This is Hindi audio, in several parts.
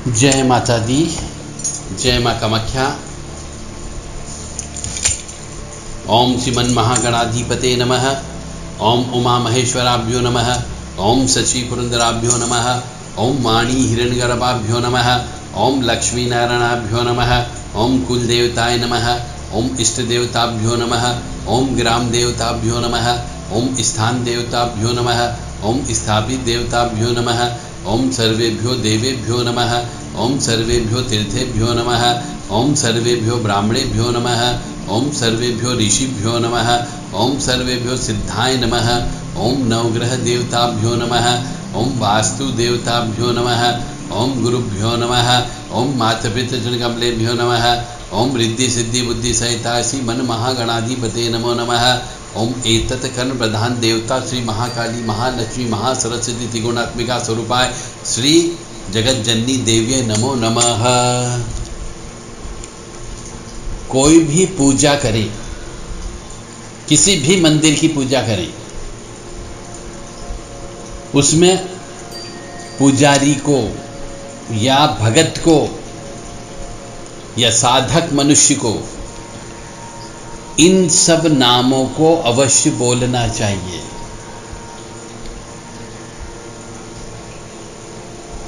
जय माता दी, जय माँ कामाख्या। ओम श्रीमन महागणाधिपते नमः। ओम उमा महेश्वराभ्यो नमः। ओम शशि पुरंदराभ्यो नमः। ओम वाणी हिरण्यगर्भाभ्यो नमः। ओम लक्ष्मी नारायणाभ्यो नमः। ओम कुलदेवताय नमः। ओम इष्ट देवताभ्यो नमः। ओम ग्राम देवताभ्यो नमः। ओम स्थान देवताभ्यो नमः। ओम स्थापित देवताभ्यो नमः। ओम सर्वेभ्यो देवेभ्यो नमः। ओम सर्वेभ्यो तीर्थेभ्यो नमः। ओम सर्वेभ्यो ब्राह्मणेभ्यो नमः। ओम सर्वेभ्यो ऋषिभ्यो नमः। ओम सर्वेभ्यो सिद्धाय नमः। ओम नवग्रह देवताभ्यो नमः। ओम वास्तु देवताभ्यो नमः। ओम गुरुभ्यो नमः। ओम मातपितृगणकमलेभ्यो नमः। ओम रिद्धि सिद्धि बुद्धि सहिता श्री मन महागणाधिपते नमो नमः। ओम एतत् कर्ण प्रधान देवता श्री महाकाली महालक्ष्मी महासरस्वती त्रिगुणात्मिका स्वरूपाय श्री जगत जननी देव्ये नमो नमः। कोई भी पूजा करे, किसी भी मंदिर की पूजा करें, उसमें पुजारी को या भगत को या साधक मनुष्य को इन सब नामों को अवश्य बोलना चाहिए,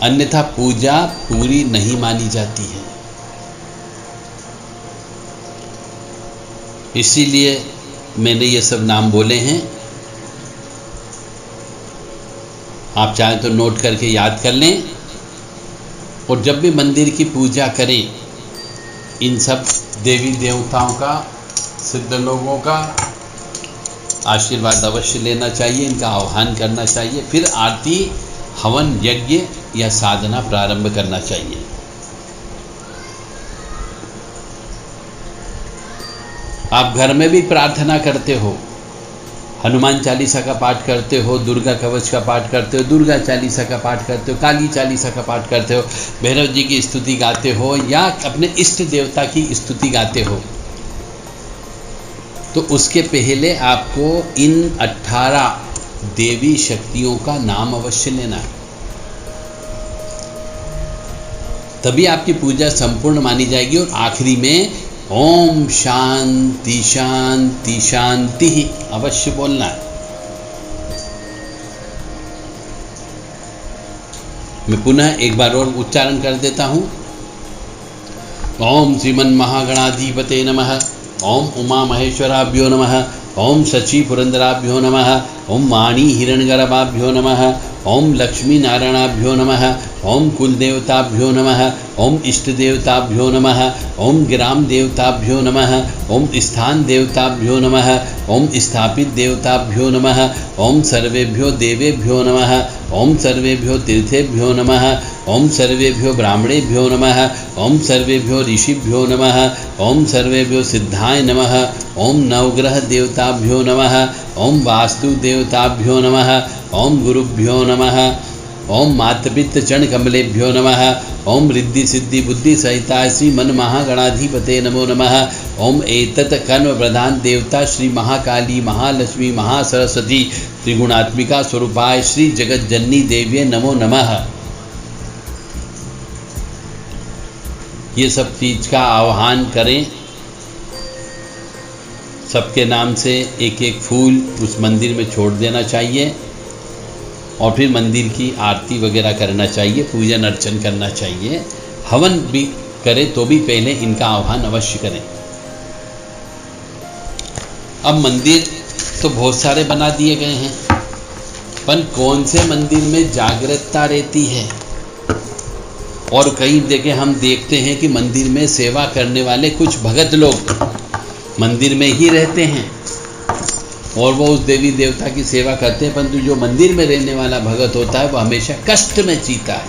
अन्यथा पूजा पूरी नहीं मानी जाती है। इसीलिए मैंने ये सब नाम बोले हैं। आप चाहें तो नोट करके याद कर लें, और जब भी मंदिर की पूजा करें, इन सब देवी देवताओं का, सिद्ध लोगों का आशीर्वाद अवश्य लेना चाहिए, इनका आह्वान करना चाहिए, फिर आरती हवन यज्ञ या साधना प्रारंभ करना चाहिए। आप घर में भी प्रार्थना करते हो, हनुमान चालीसा का पाठ करते हो, दुर्गा कवच का पाठ करते हो, दुर्गा चालीसा का पाठ करते हो, काली चालीसा का पाठ करते हो, भैरव जी की स्तुति गाते हो या अपने इष्ट देवता की स्तुति गाते हो, तो उसके पहले आपको इन 18 देवी शक्तियों का नाम अवश्य लेना है, तभी आपकी पूजा संपूर्ण मानी जाएगी। और आखिरी में ओम शांति शांति शांति ही अवश्य बोलना है। मैं पुनः एक बार और उच्चारण कर देता हूं। ओम श्रीमन महागणाधिपते नमः। ओम उमा महेश्वराभ्यो नमः। ओम शशि पुरंदराभ्यो नमः। ओम वाणी हिरण्यगर्भाभ्यो नमः। ओम लक्ष्मी नारायणाभ्यो नमः। ओम कुलदेवताभ्यो नमः। ओम इष्ट देवताभ्यो नमः। ओम ग्राम देवताभ्यो नमः। ओम स्थान देवताभ्यो नमः। ओम स्थापित देवताभ्यो नमः। ओम सर्वेभ्यो देवेभ्यो नमः। ओम सर्वेभ्यो तीर्थेभ्यो नमः। ओम सर्वेभ्यो ब्राह्मणेभ्यो नमः। ओम सर्वेभ्यो ऋषिभ्यो नमः। ओम सर्वेभ्यो सिद्धाय नमः। ओम नवग्रह देवताभ्यो नमः। ओम वास्तु देवताभ्यो नमः। ओम गुरुभ्यो नमः। ओम मातपितृगणकमलेभ्यो नमः। ओम रिद्धि सिद्धि बुद्धि सहिता श्री मन महागणाधिपते नमो नमः। ओम एतत् कर्म प्रधान देवता श्री महाकाली महालक्ष्मी महासरस्वती त्रिगुणात्मिका स्वरूपाय श्री जगत जननी देव्ये नमो नमः। ये सब चीज का आह्वान करें। सबके नाम से एक एक फूल उस मंदिर में छोड़ देना चाहिए, और फिर मंदिर की आरती वगैरह करना चाहिए, पूजन अर्चन करना चाहिए। हवन भी करें तो भी पहले इनका आह्वान अवश्य करें। अब मंदिर तो बहुत सारे बना दिए गए हैं, पर कौन से मंदिर में जागृतता रहती है? और कई जगह हम देखते हैं कि मंदिर में सेवा करने वाले कुछ भगत लोग मंदिर में ही रहते हैं और वो उस देवी देवता की सेवा करते हैं, परंतु जो मंदिर में रहने वाला भगत होता है वो हमेशा कष्ट में जीता है,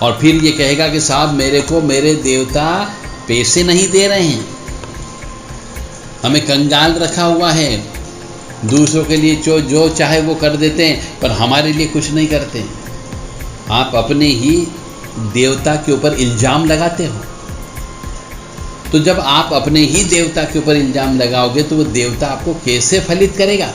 और फिर ये कहेगा कि साहब मेरे को मेरे देवता पैसे नहीं दे रहे हैं, हमें कंगाल रखा हुआ है, दूसरों के लिए जो चाहे वो कर देते हैं, पर हमारे लिए कुछ नहीं करते। आप अपने ही देवता के ऊपर इल्जाम लगाते हो। तो जब आप अपने ही देवता के ऊपर इल्जाम लगाओगे तो वो देवता आपको कैसे फलित करेगा?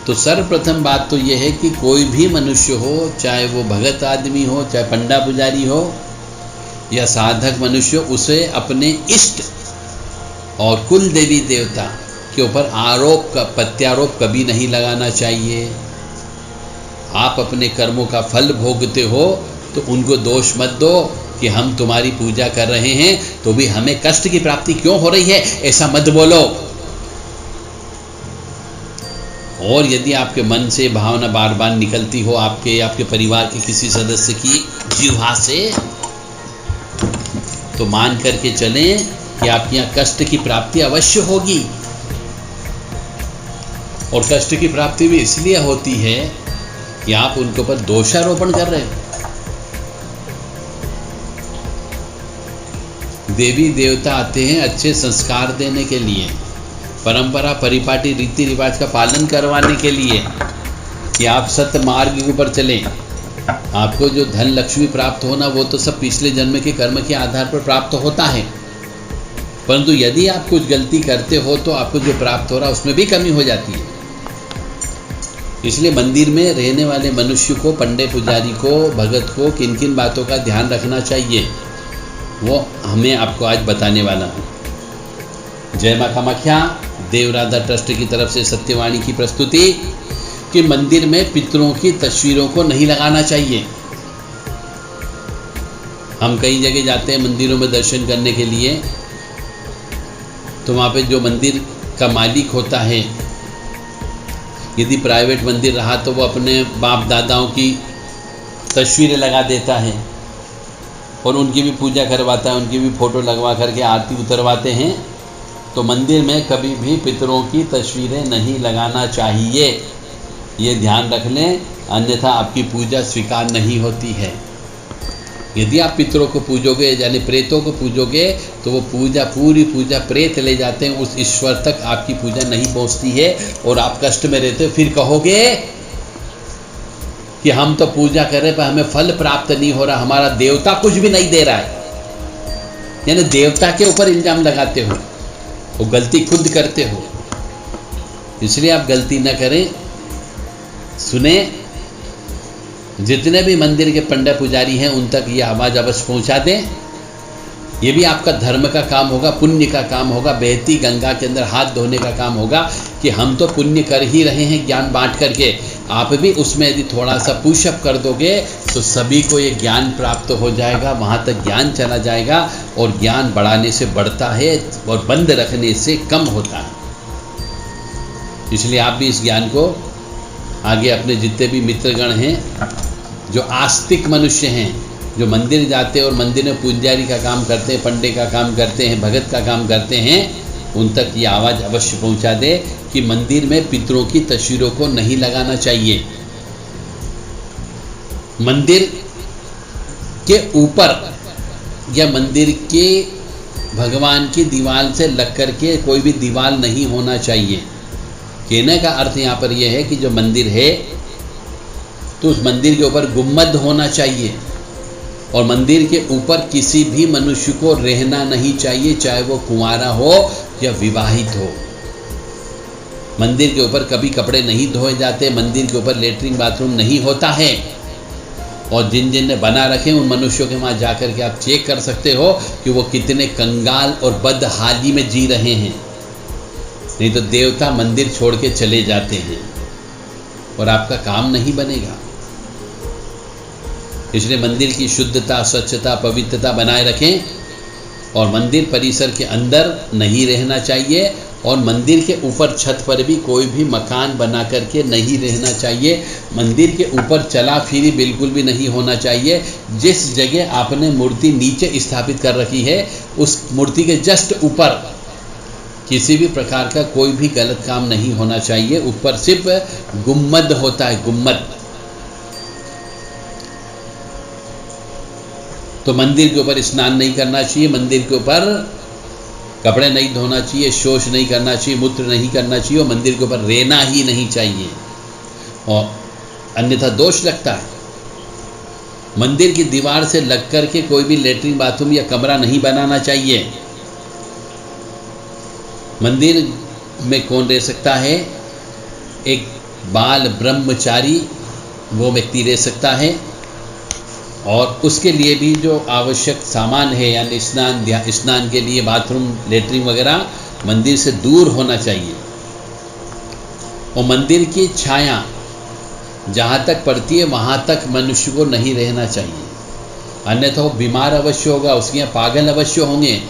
तो सर्वप्रथम बात तो यह है कि कोई भी मनुष्य हो, चाहे वो भगत आदमी हो, चाहे पंडा पुजारी हो या साधक मनुष्य, उसे अपने इष्ट और कुल देवी देवता के ऊपर आरोप का प्रत्यारोप कभी नहीं लगाना चाहिए। आप अपने कर्मों का फल भोगते हो तो उनको दोष मत दो कि हम तुम्हारी पूजा कर रहे हैं तो भी हमें कष्ट की प्राप्ति क्यों हो रही है, ऐसा मत बोलो। और यदि आपके मन से भावना बार बार निकलती हो आपके परिवार के किसी सदस्य की जिह्वा से, तो मान करके चलें कि आपके यहाँ कष्ट की प्राप्ति अवश्य होगी। और कष्ट की प्राप्ति भी इसलिए होती है कि आप उनके ऊपर दोषारोपण कर रहे हो। देवी देवता आते हैं अच्छे संस्कार देने के लिए, परंपरा परिपाटी रीति रिवाज का पालन करवाने के लिए कि आप सत्य मार्ग के ऊपर चलें। आपको जो धन लक्ष्मी प्राप्त होना वो तो सब पिछले जन्म के कर्म के आधार पर प्राप्त होता है, परंतु यदि आप कुछ गलती करते हो तो आपको जो प्राप्त हो रहा है उसमें भी कमी हो जाती है। इसलिए मंदिर में रहने वाले मनुष्य को, पंडे पुजारी को, भगत को किन किन बातों का ध्यान रखना चाहिए वो हमें आपको आज बताने वाला हूँ। जय मां कामाख्या। देव राधा ट्रस्ट की तरफ से सत्यवाणी की प्रस्तुति कि मंदिर में पितरों की तस्वीरों को नहीं लगाना चाहिए। हम कई जगह जाते हैं मंदिरों में दर्शन करने के लिए, तो वहाँ पे जो मंदिर का मालिक होता है, यदि प्राइवेट मंदिर रहा तो वो अपने बाप दादाओं की तस्वीरें लगा देता है और उनकी भी पूजा करवाता है, उनकी भी फ़ोटो लगवा करके आरती उतरवाते हैं। तो मंदिर में कभी भी पितरों की तस्वीरें नहीं लगाना चाहिए, ये ध्यान रख लें, अन्यथा आपकी पूजा स्वीकार नहीं होती है। यदि आप पितरों को पूजोगे यानी प्रेतों को पूजोगे तो वो पूरी पूजा प्रेत ले जाते हैं, उस ईश्वर तक आपकी पूजा नहीं पहुंचती है और आप कष्ट में रहते हो। फिर कहोगे कि हम तो पूजा कर रहे पर हमें फल प्राप्त नहीं हो रहा, हमारा देवता कुछ भी नहीं दे रहा है, यानी देवता के ऊपर इल्जाम लगाते हो, वो गलती खुद करते हो। इसलिए आप गलती न करें। सुने, जितने भी मंदिर के पंडा पुजारी हैं उन तक ये आवाज़ अवश्य पहुंचा दें। ये भी आपका धर्म का काम होगा, पुण्य का काम होगा, बहती गंगा के अंदर हाथ धोने का काम होगा कि हम तो पुण्य कर ही रहे हैं ज्ञान बांट करके। आप भी उसमें यदि थोड़ा सा पुशअप कर दोगे तो सभी को ये ज्ञान प्राप्त हो जाएगा, वहाँ तक ज्ञान चला जाएगा। और ज्ञान बढ़ाने से बढ़ता है और बंद रखने से कम होता है। इसलिए आप भी इस ज्ञान को आगे अपने जितने भी मित्रगण हैं, जो आस्तिक मनुष्य हैं, जो मंदिर जाते हैं और मंदिर में पुजारी का काम करते हैं, पंडे का काम करते हैं, भगत का काम करते हैं, उन तक ये आवाज़ अवश्य पहुंचा दे कि मंदिर में पितरों की तस्वीरों को नहीं लगाना चाहिए। मंदिर के ऊपर या मंदिर के भगवान की दीवार से लग करके कोई भी दीवार नहीं होना चाहिए। कहने का अर्थ यहाँ पर यह है कि जो मंदिर है तो उस मंदिर के ऊपर गुम्बद होना चाहिए और मंदिर के ऊपर किसी भी मनुष्य को रहना नहीं चाहिए, चाहे वो कुंवारा हो या विवाहित हो। मंदिर के ऊपर कभी कपड़े नहीं धोए जाते, मंदिर के ऊपर लेटरिन बाथरूम नहीं होता है। और जिन जिन ने बना रखे उन मनुष्यों के वहाँ जाकर के आप चेक कर सकते हो कि वो कितने कंगाल और बदहाली में जी रहे हैं। नहीं तो देवता मंदिर छोड़ के चले जाते हैं और आपका काम नहीं बनेगा। इसलिए मंदिर की शुद्धता, स्वच्छता, पवित्रता बनाए रखें और मंदिर परिसर के अंदर नहीं रहना चाहिए और मंदिर के ऊपर छत पर भी कोई भी मकान बना करके नहीं रहना चाहिए। मंदिर के ऊपर चला फिरी बिल्कुल भी नहीं होना चाहिए। जिस जगह आपने मूर्ति नीचे स्थापित कर रखी है उस मूर्ति के जस्ट ऊपर किसी भी प्रकार का कोई भी गलत काम नहीं होना चाहिए। ऊपर सिर्फ गुम्बद होता है, गुम्बद। तो मंदिर के ऊपर स्नान नहीं करना चाहिए, मंदिर के ऊपर कपड़े नहीं धोना चाहिए, शौच नहीं करना चाहिए, मूत्र नहीं करना चाहिए और मंदिर के ऊपर रहना ही नहीं चाहिए और अन्यथा दोष लगता है। मंदिर की दीवार से लग कर के कोई भी लेटरिन बाथरूम या कमरा नहीं बनाना चाहिए। मंदिर में कौन रह सकता है? एक बाल ब्रह्मचारी वो व्यक्ति रह सकता है। और उसके लिए भी जो आवश्यक सामान है, यानी स्नान के लिए बाथरूम, लेटरिन वगैरह मंदिर से दूर होना चाहिए। और मंदिर की छाया जहाँ तक पड़ती है वहाँ तक मनुष्य को नहीं रहना चाहिए, अन्यथा वो बीमार अवश्य होगा, उसके यहाँ पागल अवश्य होंगे।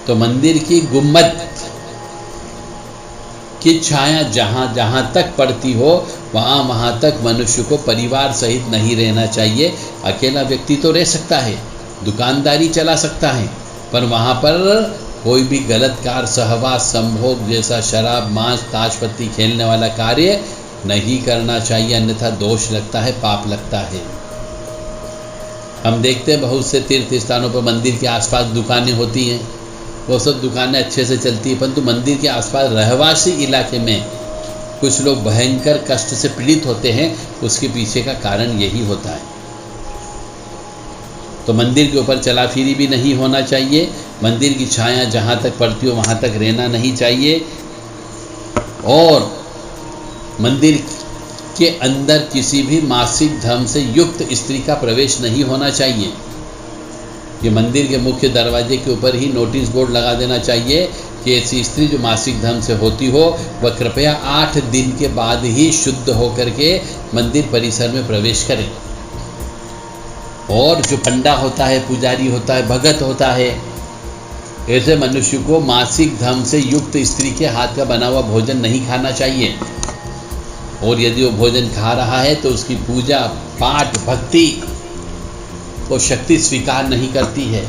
तो मंदिर की गुम्बद की छाया जहाँ जहाँ तक पड़ती हो वहाँ तक मनुष्य को परिवार सहित नहीं रहना चाहिए। अकेला व्यक्ति तो रह सकता है, दुकानदारी चला सकता है, पर वहाँ पर कोई भी गलत कार्य, सहवास, संभोग जैसा शराब, मांस, ताश पत्ती खेलने वाला कार्य नहीं करना चाहिए, अन्यथा दोष लगता है, पाप लगता है। हम देखते हैं बहुत से तीर्थ स्थानों पर मंदिर के आसपास दुकानें होती हैं, वो सब दुकानें अच्छे से चलती हैं, परंतु मंदिर के आसपास रहवासी इलाके में कुछ लोग भयंकर कष्ट से पीड़ित होते हैं। उसके पीछे का कारण यही होता है। तो मंदिर के ऊपर चलाफिरी भी नहीं होना चाहिए, मंदिर की छाया जहाँ तक पड़ती हो वहाँ तक रहना नहीं चाहिए, और मंदिर के अंदर किसी भी मासिक धर्म से युक्त स्त्री का प्रवेश नहीं होना चाहिए। ये मंदिर के मुख्य दरवाजे के ऊपर ही नोटिस बोर्ड लगा देना चाहिए कि ऐसी स्त्री जो मासिक धर्म से होती हो वह कृपया 8 दिन के बाद ही शुद्ध होकर के मंदिर परिसर में प्रवेश करें। और जो पंडा होता है, पुजारी होता है, भगत होता है, ऐसे मनुष्य को मासिक धर्म से युक्त स्त्री के हाथ का बना हुआ भोजन नहीं खाना चाहिए। और यदि वो भोजन खा रहा है तो उसकी पूजा पाठ भक्ति वो शक्ति स्वीकार नहीं करती है।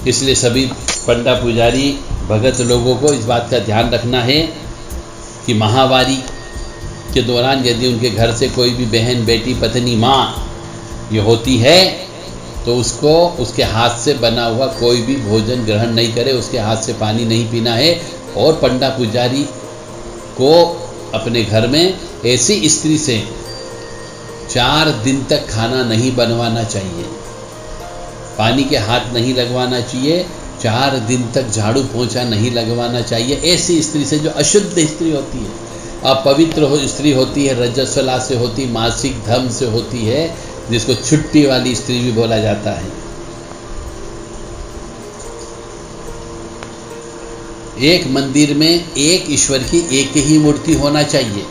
इसलिए सभी पंडा, पुजारी, भगत लोगों को इस बात का ध्यान रखना है कि माहवारी के दौरान यदि उनके घर से कोई भी बहन, बेटी, पत्नी, माँ ये होती है तो उसको उसके हाथ से बना हुआ कोई भी भोजन ग्रहण नहीं करे, उसके हाथ से पानी नहीं पीना है। और पंडा पुजारी को अपने घर में ऐसी स्त्री से 4 दिन तक खाना नहीं बनवाना चाहिए, पानी के हाथ नहीं लगवाना चाहिए, 4 दिन तक झाड़ू पोंछा नहीं लगवाना चाहिए। ऐसी स्त्री से जो अशुद्ध स्त्री होती है, अपवित्र स्त्री होती है, रजस्वला से होती, मासिक धर्म से होती है, जिसको छुट्टी वाली स्त्री भी बोला जाता है। एक मंदिर में एक ईश्वर की एक ही मूर्ति होना चाहिए,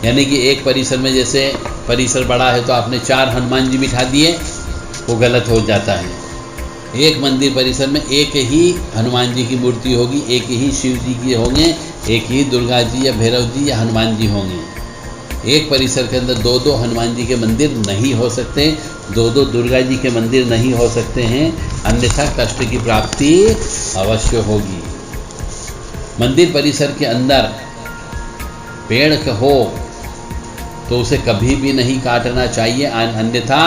यानी कि एक परिसर में, जैसे परिसर बड़ा है तो आपने 4 हनुमान जी बिठा दिए, वो गलत हो जाता है। एक मंदिर परिसर में एक ही हनुमान जी की मूर्ति होगी, एक ही शिव जी की होंगे, एक ही दुर्गा जी या भैरव जी या हनुमान जी होंगे। एक परिसर के अंदर 2-2 हनुमान जी के मंदिर नहीं हो सकते, 2-2 दुर्गा जी के मंदिर नहीं हो सकते हैं, अन्यथा कष्ट की प्राप्ति अवश्य होगी। मंदिर परिसर के अंदर पेड़ हो तो उसे कभी भी नहीं काटना चाहिए, अन्यथा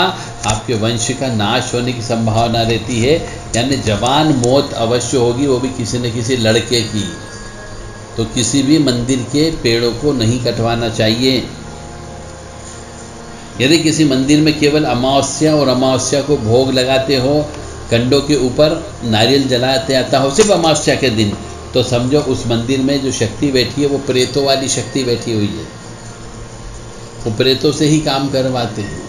आपके वंश का नाश होने की संभावना रहती है, यानी जवान मौत अवश्य होगी, वो भी किसी न किसी लड़के की। तो किसी भी मंदिर के पेड़ों को नहीं कटवाना चाहिए। यदि किसी मंदिर में केवल अमावस्या और अमावस्या को भोग लगाते हो, कंडों के ऊपर नारियल जलाते आता हो सिर्फ अमावस्या के दिन, तो समझो उस मंदिर में जो शक्ति बैठी है वो प्रेतों वाली शक्ति बैठी हुई है, वो प्रेतों से ही काम करवाते हैं।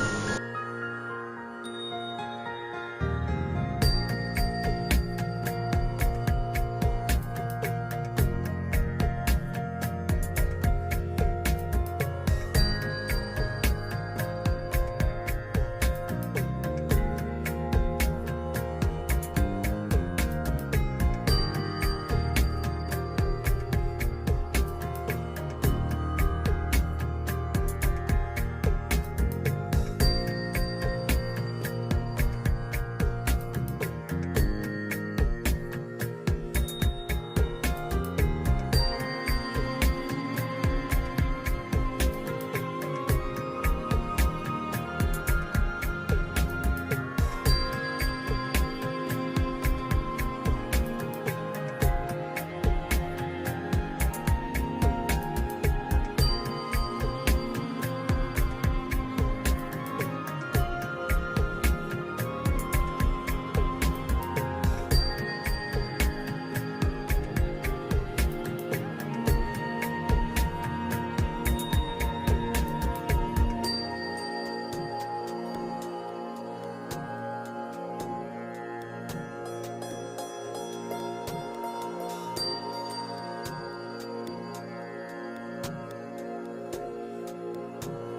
नमः।